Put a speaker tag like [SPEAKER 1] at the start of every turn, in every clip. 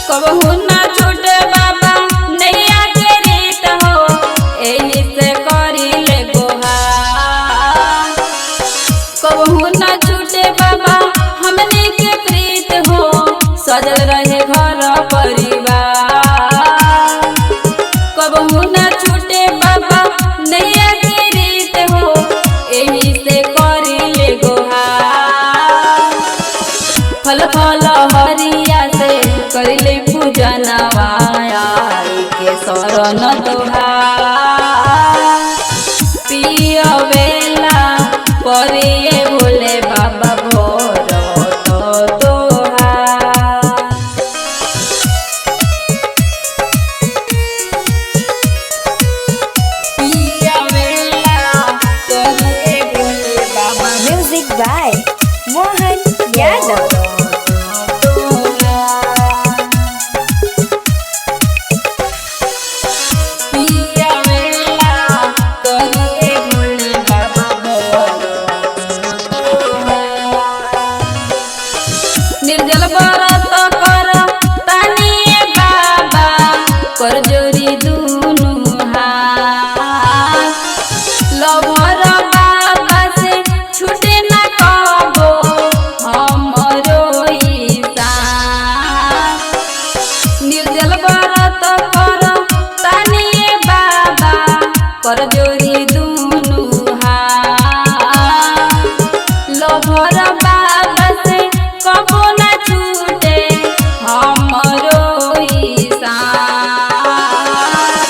[SPEAKER 1] कबहू ना छूटे बाबा नैया के रीत हो, एही से करी ले गोहार। कबहू ना छूटे बाबा हमने के प्रीत हो, सजल रहे घर परिवार। कबहू ना छूटे बाबा नैया के रीत हो, एही से करी ले गोहार। फल फल हरिया से करिले पूजनवा, आई के शरण तोहार। पियवेला परिए भोले बाबा भोर तो तोहार। पियवेला परिए भोले बाबा।
[SPEAKER 2] Music by Mohan Yadav.
[SPEAKER 1] निर्जल व्रत कर तानिए बाबा, कर जोरी दुनु हाथ। लभर बाबा से छूटे ना कबो हमरो ई साथ। निर्जल व्रत कर तानिए बाबा, कर जोरी दुनु हाथ। लभर बाबा से कबो ना छूटे हमरो ई साथ।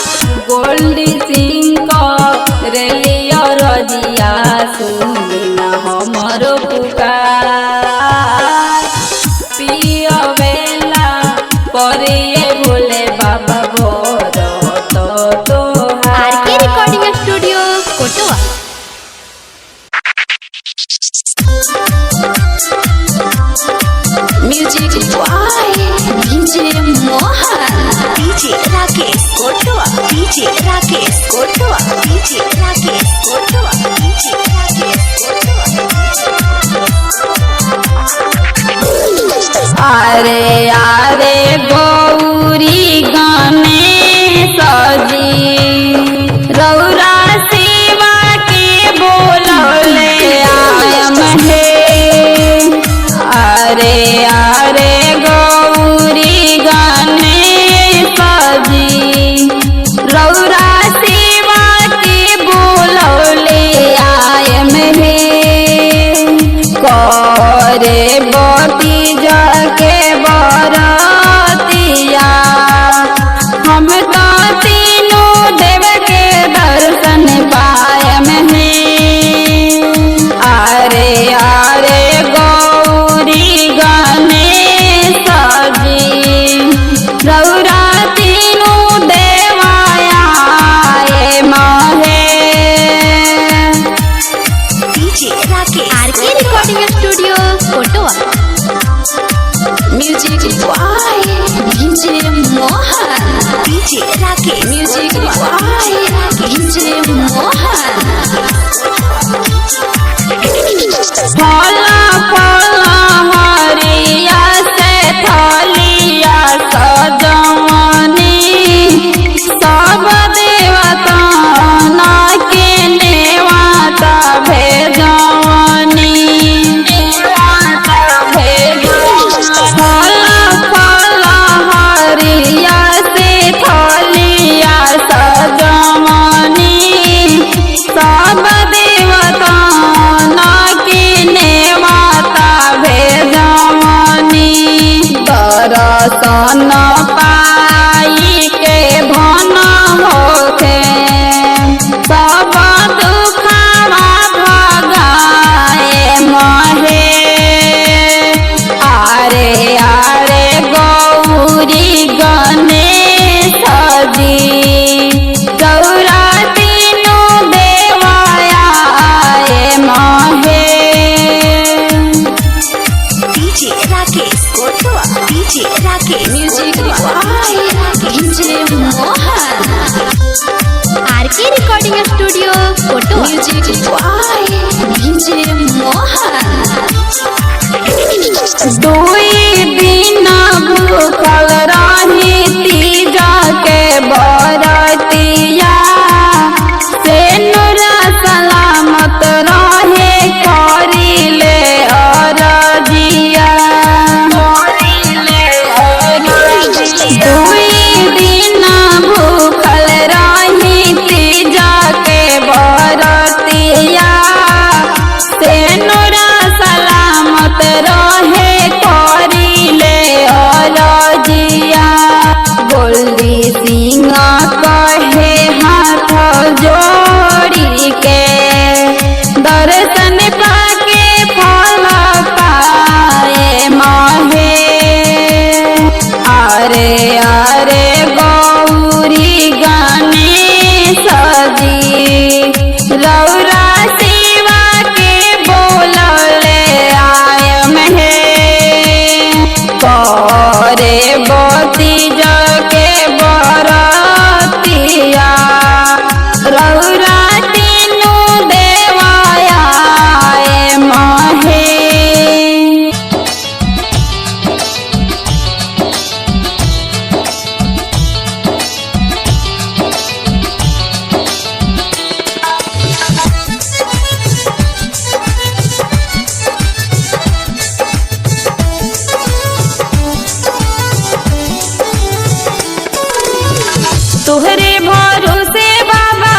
[SPEAKER 1] गोल्डी सिंह रेलिया रजिया, सुनी ना हमरो पुकार। पियवेला परिए भोले बाबा भोर तो तोहार।
[SPEAKER 2] RK recording studio Kotwa.
[SPEAKER 1] Music boy DJ Mohan,
[SPEAKER 2] DJ Rakesh Kotwa, DJ Rakesh Kotwa, DJ Rakesh Kotwa, DJ Rakesh कोटवा।
[SPEAKER 1] आरे आरे गौरी गाने सजी, रौरा शिवा के बोलौले आयम हे। आरे आरे गौरी गाने सजी, रौरा शिवा के बोलौले आयम हे। करे बती जाके बरतिया, हम तो तीनों देव के दर्शन पायम हे। आरे आरे गौरी गाने सजी, रौरा तीनों देवाया महे।
[SPEAKER 2] DJ Rakesh RK recording studio Kotwa.
[SPEAKER 1] Music boy DJ Mohan,
[SPEAKER 2] DJ Rakesh
[SPEAKER 1] music boy DJ Mohan. फल फल हरिया से थलिया सजवनी, सब देवता के नेवाता भेजवनी। फल फल हरिया से थलिया सजवनी, सब देवता के नेवाता भेजवनी। दर्शन पाई के भन होखे, सब दुखवा भगाए महे। आरे आरे गौरी गणेश जी, गौरा तीनों देवाया महे।
[SPEAKER 2] DJ Rakesh Kotwa, DJ Rakesh
[SPEAKER 1] music boy DJ Mohan,
[SPEAKER 2] RK recording studio Kotwa.
[SPEAKER 1] Music boy DJ Mohan. दुई दिन भूखल रह
[SPEAKER 2] लिया।
[SPEAKER 1] दुई दिन भूखल रही तीजा के बरतिया सेनुरा सलामत रहे करिले अरजिया। गोल्डी सिंह कहे हाथ जोड़ी के दर्शन पाके फल पाए महे। अरे अरे गौरी गणेश जी रौरा शिवा के बोलले आय महे। करे बतीज के बरतिया रौरा तीनू देवाया महे। तुहरे भरोसे बाबा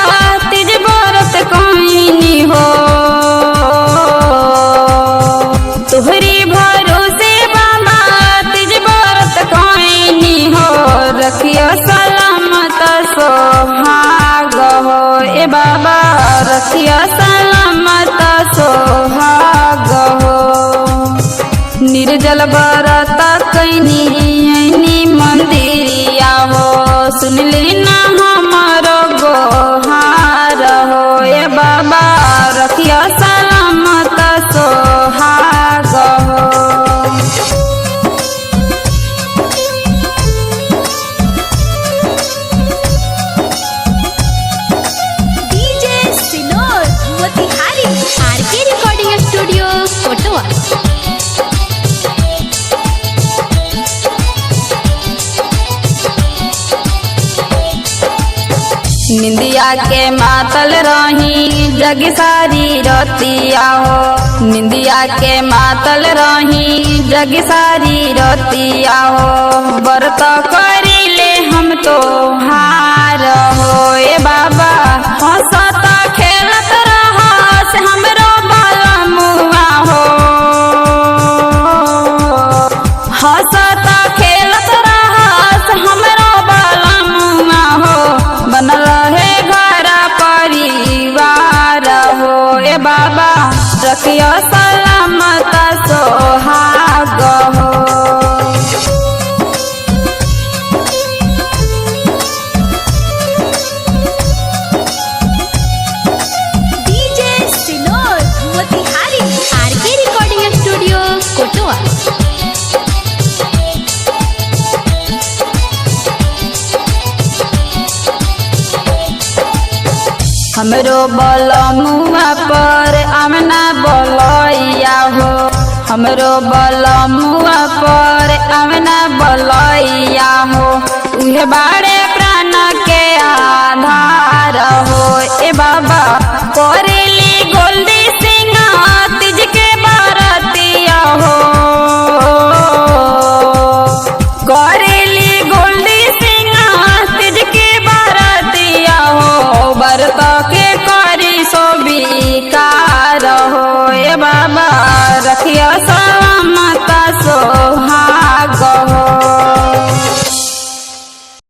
[SPEAKER 1] तिज बरत कईनी हो। तुहरे भरोसे बाबा तिज बरत कईनी हो। रखियो सलामत सोहाग हो ए बाबा रखियो सलामत सोहाग हो। निर्जल बरत कैनी मंदिरिया हो सुनली ना हमारो गोहार हो ए बाबा रखिया सलामत सोहाग हो।
[SPEAKER 2] डीजे सिनोर मोतिहारी आरके रिकॉर्डिंग स्टूडियो कोटवा।
[SPEAKER 1] निंदिया के मातल रही जग सारी रतिया हो। निंदिया के मातल रही जग सारी रतिया हो। व्रत करिले हम तो हार हो ए बाबा हंसत खेलत रहस हमरो बलमुआ हो। हंसत खेलत रहस हमरो बलमुआ हो। बनल है घर परिवार हो ए बाबा रखियो सलामत सोहाग हो।
[SPEAKER 2] डीजे सिनोर मोतिहारी आरके रिकॉर्डिंग स्टूडियो कोटवा।
[SPEAKER 1] हमरो बलमुआ पर आमना बलैया हो। हमरो बलमुआ पर आमना बलैया हो। उहे बाड़े प्राण के आधार हो ए बाबा करे